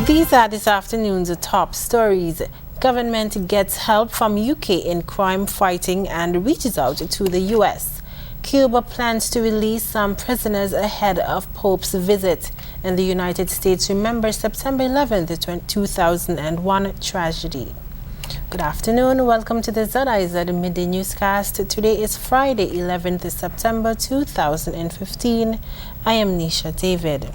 These are this afternoon's top stories. Government gets help from UK in crime fighting and reaches out to the US. Cuba plans to release some prisoners ahead of Pope's visit. And the United States remembers September 11th, 2001 tragedy. Good afternoon. Welcome to the ZIZ Midday Newscast. Today is Friday, 11th September 2015. I am Nisha David.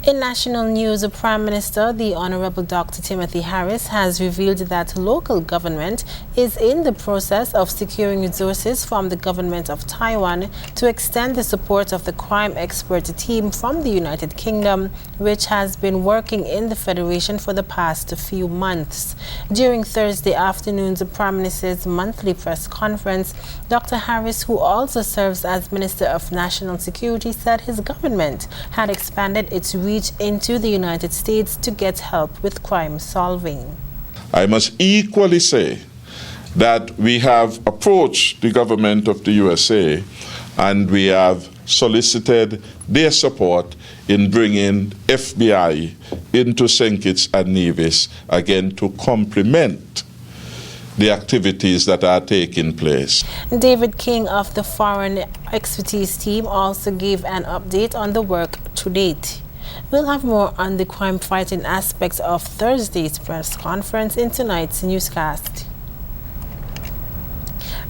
In national news, the Prime Minister, the Honorable Dr. Timothy Harris, has revealed that local government is in the process of securing resources from the government of Taiwan to extend the support of the crime expert team from the United Kingdom, which has been working in the Federation for the past few months. During Thursday afternoon's Prime Minister's monthly press conference, Dr. Harris, who also serves as Minister of National Security, said his government had expanded its reach into the United States to get help with crime solving. I must equally say that we have approached the government of the USA and we have solicited their support in bringing FBI into St. Kitts and Nevis, again to complement the activities that are taking place. David King of the Foreign Expertise Team also gave an update on the work to date. We'll have more on the crime fighting aspects of Thursday's press conference in tonight's newscast.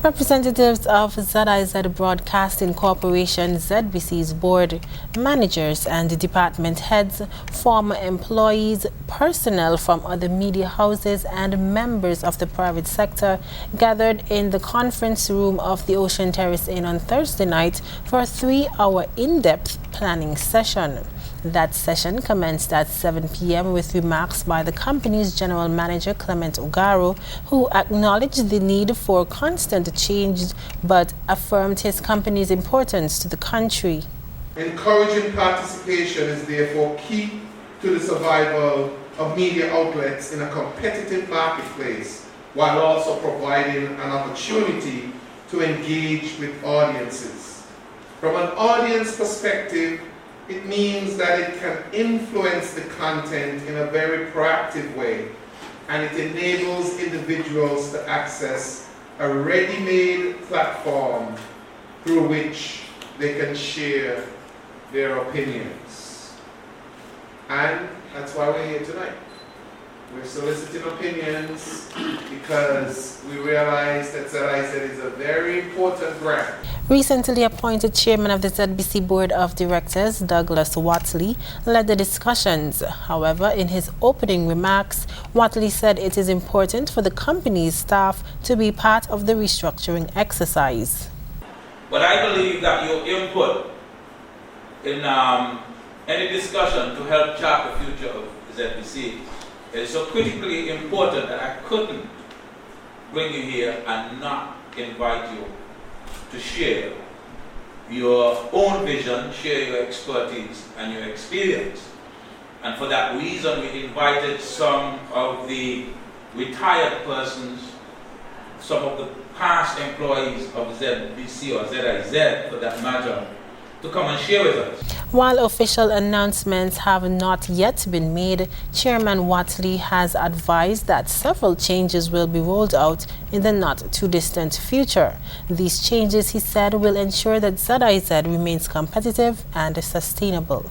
Representatives of ZIZ Broadcasting Corporation, ZBC's board, managers and department heads, former employees, personnel from other media houses, and members of the private sector gathered in the conference room of the Ocean Terrace Inn on Thursday night for a 3-hour in-depth planning session. That session commenced at 7 p.m. with remarks by the company's general manager, Clement Ogaro, who acknowledged the need for constant change but affirmed his company's importance to the country. Encouraging participation is therefore key to the survival of media outlets in a competitive marketplace, while also providing an opportunity to engage with audiences. From an audience perspective, it means that it can influence the content in a very proactive way, and it enables individuals to access a ready-made platform through which they can share their opinions. And that's why we're here tonight. We're soliciting opinions because we realize that ZIZ is a very important brand. Recently appointed chairman of the ZBC Board of Directors, Douglas Watley, led the discussions. However, in his opening remarks, Watley said it is important for the company's staff to be part of the restructuring exercise. But I believe that your input in any discussion to help chart the future of ZBC is so critically important that I couldn't bring you here and not invite you to share your own vision, share your expertise and your experience. And for that reason, we invited some of the retired persons, some of the past employees of ZBC or ZIZ for that matter, to come and share with us. While official announcements have not yet been made, Chairman Watley has advised that several changes will be rolled out in the not-too-distant future. These changes, he said, will ensure that ZIZ remains competitive and sustainable.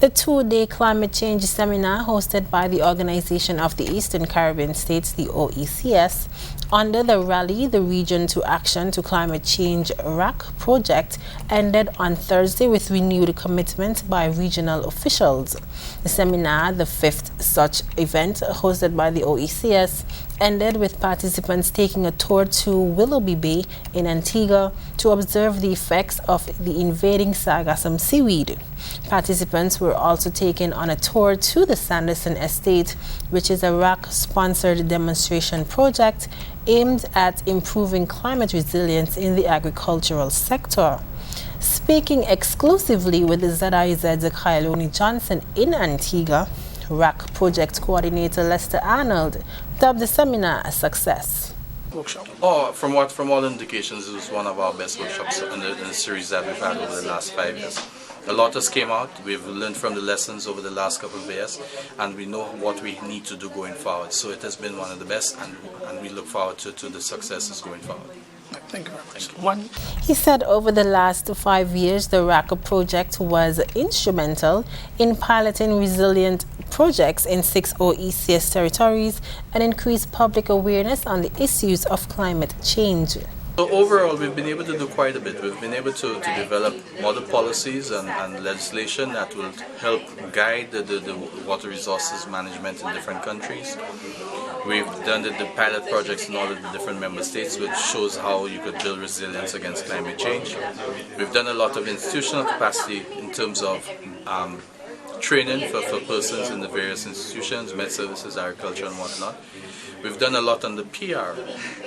The 2-day climate change seminar hosted by the Organization of the Eastern Caribbean States, the OECS, under the Rally the Region to Action to Climate Change RAC project ended on Thursday with renewed commitment by regional officials. The seminar, the 5th such event hosted by the OECS, ended with participants taking a tour to Willoughby Bay in Antigua to observe the effects of the invading sargassum seaweed. Participants were also taken on a tour to the Sanderson Estate, which is a RAC-sponsored demonstration project aimed at improving climate resilience in the agricultural sector. Speaking exclusively with the ZIZ's Kyleoni Johnson in Antigua, RAC project coordinator Lester Arnold dubbed the seminar a success. Workshop? From all indications, it was one of our best workshops in the series that we've had over the last 5 years. A lot has came out. We've learned from the lessons over the last couple of years, and we know what we need to do going forward. So it has been one of the best, and we look forward to the successes going forward. Thank you very much. He said over the last 5 years, the RACA project was instrumental in piloting resilient projects in 6 OECS territories and increased public awareness on the issues of climate change. So overall, we've been able to do quite a bit. We've been able to develop model policies and legislation that will help guide the water resources management in different countries. We've done the pilot projects in all of the different member states, which shows how you could build resilience against climate change. We've done a lot of institutional capacity in terms of training for persons in the various institutions, med services, agriculture and whatnot. We've done a lot on the PR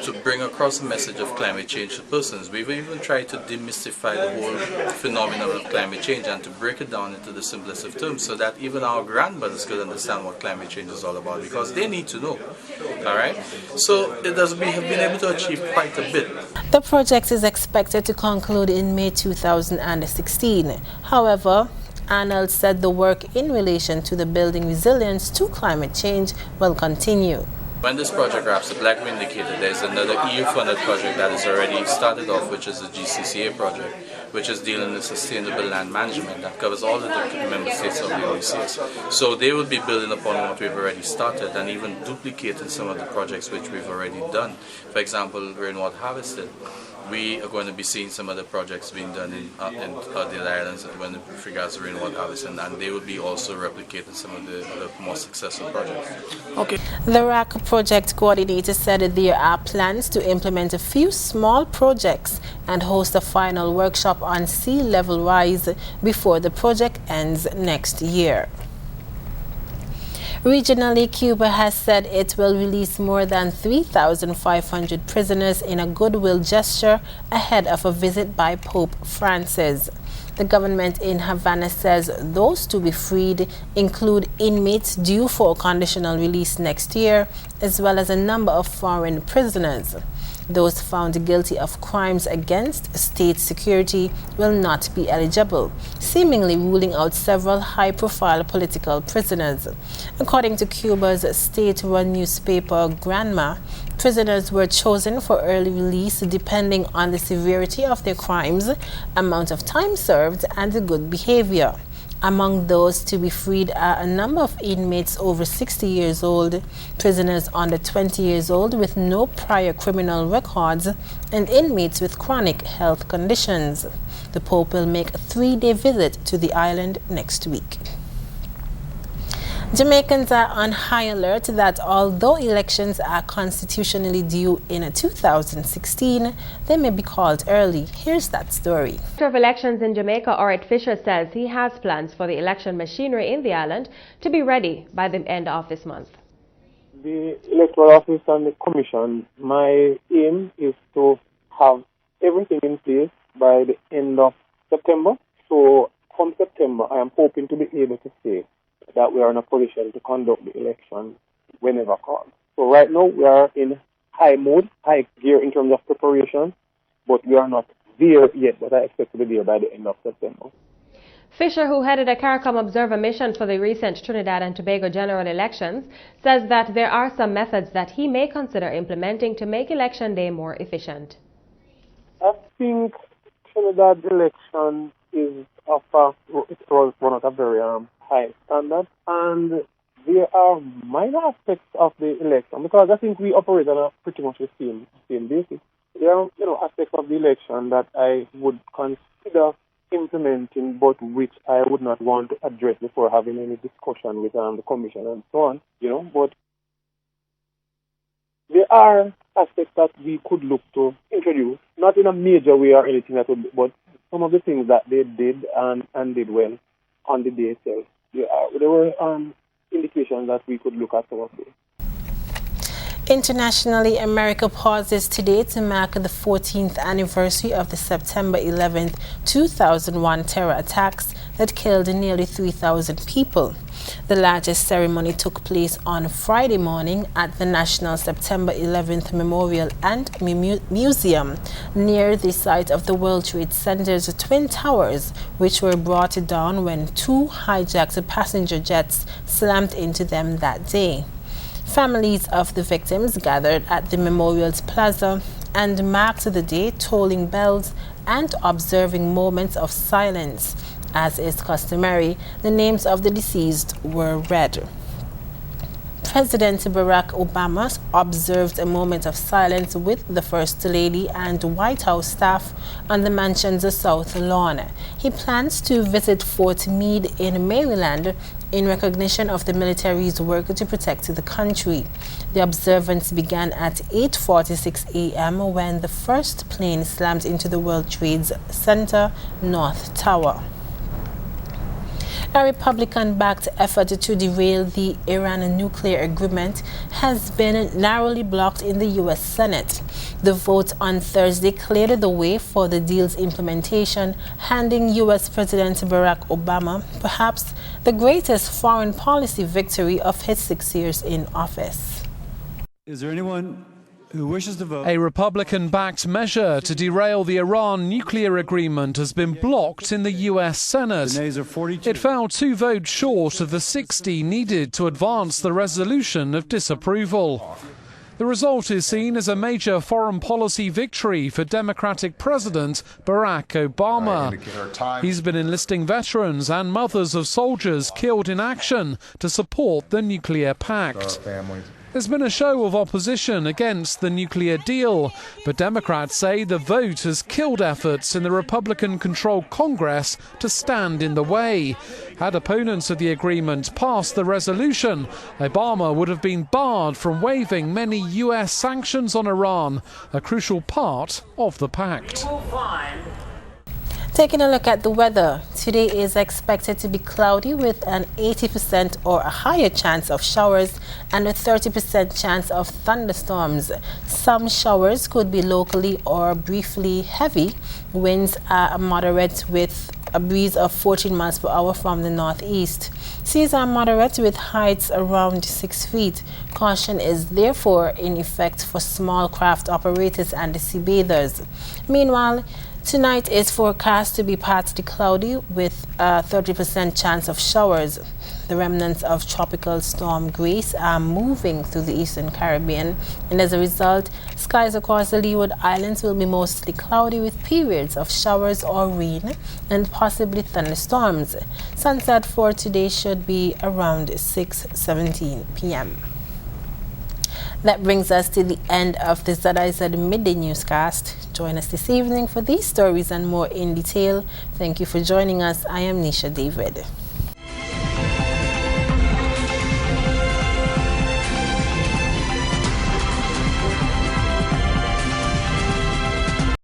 to bring across the message of climate change to persons. We've even tried to demystify the whole phenomenon of climate change and to break it down into the simplest of terms so that even our grandmothers could understand what climate change is all about, because they need to know. All right? So we have been able to achieve quite a bit. The project is expected to conclude in May 2016. However, Arnold said the work in relation to the building resilience to climate change will continue. When this project wraps up, like we indicated, there's another EU-funded project that is already started off, which is the GCCA project, which is dealing with sustainable land management that covers all of the member states of the OECS. So they will be building upon what we've already started and even duplicating some of the projects which we've already done. For example, rainwater harvesting. We are going to be seeing some other projects being done in the islands with regards to rainwater harvesting, and they will be also replicating some of the more successful projects. Okay. The RAC project coordinator said there are plans to implement a few small projects and host a final workshop on sea level rise before the project ends next year. Regionally, Cuba has said it will release more than 3,500 prisoners in a goodwill gesture ahead of a visit by Pope Francis. The government in Havana says those to be freed include inmates due for conditional release next year, as well as a number of foreign prisoners. Those found guilty of crimes against state security will not be eligible, seemingly ruling out several high-profile political prisoners. According to Cuba's state-run newspaper Granma, prisoners were chosen for early release depending on the severity of their crimes, amount of time served, and the good behavior. Among those to be freed are a number of inmates over 60 years old, prisoners under 20 years old with no prior criminal records, and inmates with chronic health conditions. The Pope will make a 3-day visit to the island next week. Jamaicans are on high alert that although elections are constitutionally due in 2016, they may be called early. Here's that story. The Director of Elections in Jamaica, Orit Fisher, says he has plans for the election machinery in the island to be ready by the end of this month. The Electoral Office and the Commission, my aim is to have everything in place by the end of September. So from September, I am hoping to be able to say that we are in a position to conduct the election whenever called. So right now we are in high mode, high gear in terms of preparation, but we are not there yet, but I expect to be there by the end of September. Fisher, who headed a CARICOM observer mission for the recent Trinidad and Tobago general elections, says that there are some methods that he may consider implementing to make election day more efficient. I think Trinidad election is it was one of the very high standard, and there are minor aspects of the election because I think we operate on a pretty much the same basis. There are aspects of the election that I would consider implementing, but which I would not want to address before having any discussion with the commission and so on. But there are aspects that we could look to introduce, not in a major way or anything that would, but some of the things that they did and did well on the day itself. There were indications that we could look at some of these. Internationally, America pauses today to mark the 14th anniversary of the September 11, 2001 terror attacks that killed nearly 3,000 people. The largest ceremony took place on Friday morning at the National September 11th Memorial and Museum near the site of the World Trade Center's Twin Towers, which were brought down when two hijacked passenger jets slammed into them that day. Families of the victims gathered at the Memorial's Plaza and marked the day, tolling bells and observing moments of silence. As is customary, the names of the deceased were read. President Barack Obama observed a moment of silence with the First Lady and White House staff on the mansion's south lawn. He plans to visit Fort Meade in Maryland in recognition of the military's work to protect the country. The observance began at 8:46 a.m. when the first plane slammed into the World Trade Center North Tower. A Republican-backed effort to derail the Iran nuclear agreement has been narrowly blocked in the U.S. Senate. The vote on Thursday cleared the way for the deal's implementation, handing U.S. President Barack Obama perhaps the greatest foreign policy victory of his 6 years in office. Is there anyone who wishes to vote? A Republican-backed measure to derail the Iran nuclear agreement has been blocked in the U.S. Senate. The nays are 42. It fell 2 votes short of the 60 needed to advance the resolution of disapproval. The result is seen as a major foreign policy victory for Democratic President Barack Obama. He's been enlisting veterans and mothers of soldiers killed in action to support the nuclear pact. There's been a show of opposition against the nuclear deal, but Democrats say the vote has killed efforts in the Republican-controlled Congress to stand in the way. Had opponents of the agreement passed the resolution, Obama would have been barred from waiving many U.S. sanctions on Iran, a crucial part of the pact. Taking a look at the weather, today is expected to be cloudy with an 80% or a higher chance of showers and a 30% chance of thunderstorms. Some showers could be locally or briefly heavy. Winds are moderate with a breeze of 14 miles per hour from the northeast. Seas are moderate with heights around 6 feet. Caution is therefore in effect for small craft operators and sea bathers. Meanwhile, tonight is forecast to be partly cloudy with a 30% chance of showers. The remnants of Tropical Storm Grace are moving through the eastern Caribbean, and as a result, skies across the Leeward Islands will be mostly cloudy with periods of showers or rain and possibly thunderstorms. Sunset for today should be around 6:17 p.m. That brings us to the end of the ZIZ Midday Newscast. Join us this evening for these stories and more in detail. Thank you for joining us. I am Nisha David.